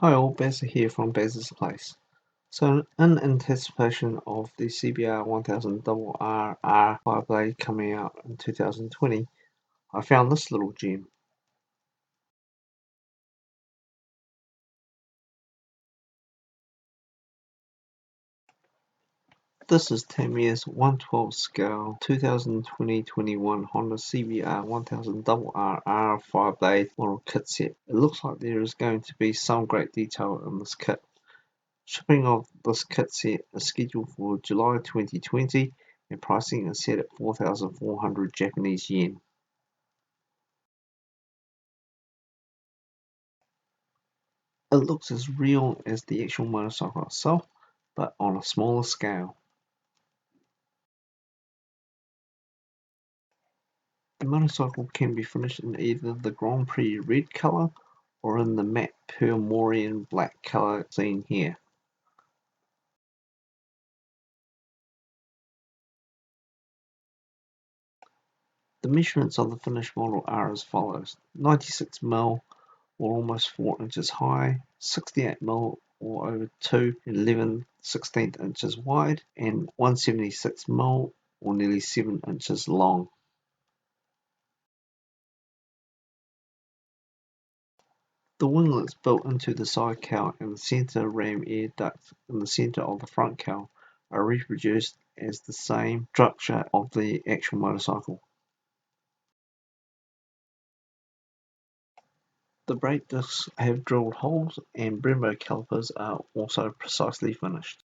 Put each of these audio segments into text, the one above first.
Hi all, Bazza here from Bazza's Place. So in anticipation of the CBR1000RR-R FIREBLADE coming out in 2020, I found this little gem. This is Tamiya's 1/12 scale 2020-21 Honda CBR1000RR-R FIREBLADE model kit set. It looks like there is going to be some great detail in this kit. Shipping of this kit set is scheduled for July 2020 and pricing is set at 4,400 Japanese yen. It looks as real as the actual motorcycle itself, but on a smaller scale. The motorcycle can be finished in either the Grand Prix red colour or in the matte pearl Morian black colour seen here. The measurements of the finished model are as follows: 96mm or almost 4 inches high, 68mm or over 2 and 11/16 inches wide, and 176mm or nearly 7 inches long. The winglets built into the side cowl and the center ram air duct in the center of the front cowl are reproduced as the same structure of the actual motorcycle. The brake discs have drilled holes and Brembo calipers are also precisely finished.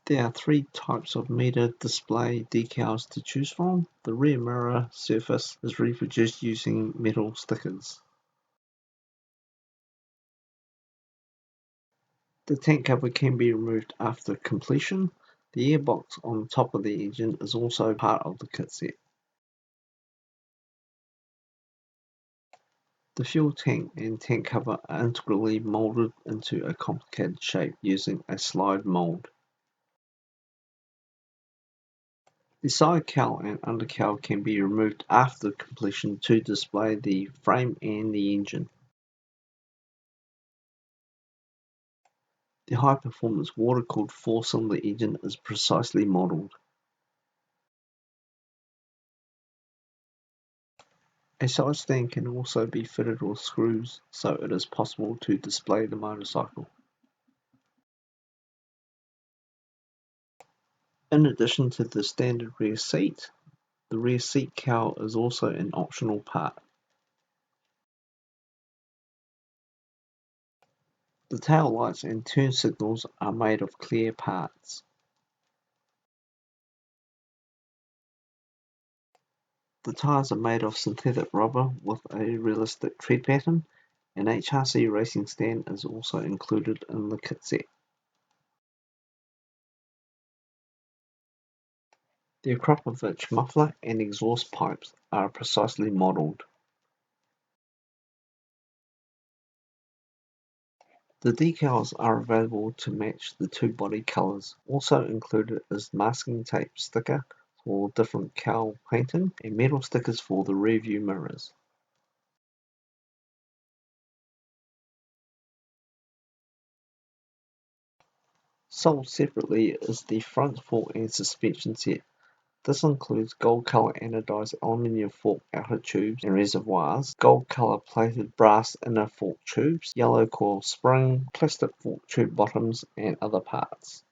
There are three types of meter display decals to choose from. The rear mirror surface is reproduced using metal stickers. The tank cover can be removed after completion. The airbox on the top of the engine is also part of the kit set. The fuel tank and tank cover are integrally molded into a complicated shape using a slide mold. The side cowl and under cowl can be removed after completion to display the frame and the engine. The high-performance water-cooled 4-cylinder engine is precisely modelled. A side stand can also be fitted with screws so it is possible to display the motorcycle. In addition to the standard rear seat, the rear seat cowl is also an optional part. The tail lights and turn signals are made of clear parts. The tyres are made of synthetic rubber with a realistic tread pattern. An HRC racing stand is also included in the kit set. The Akrapovic muffler and exhaust pipes are precisely modelled. The decals are available to match the two body colours. Also included is masking tape sticker for different cowl painting and metal stickers for the rear view mirrors. Sold separately is the front fork and suspension set. This includes gold color anodized aluminium fork outer tubes and reservoirs, gold color plated brass inner fork tubes, yellow coil spring, plastic fork tube bottoms, and other parts.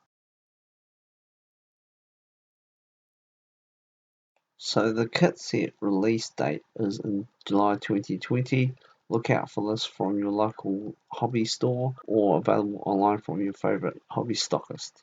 So the kit set release date is in July 2020. Look out for this from your local hobby store or available online from your favorite hobby stockist.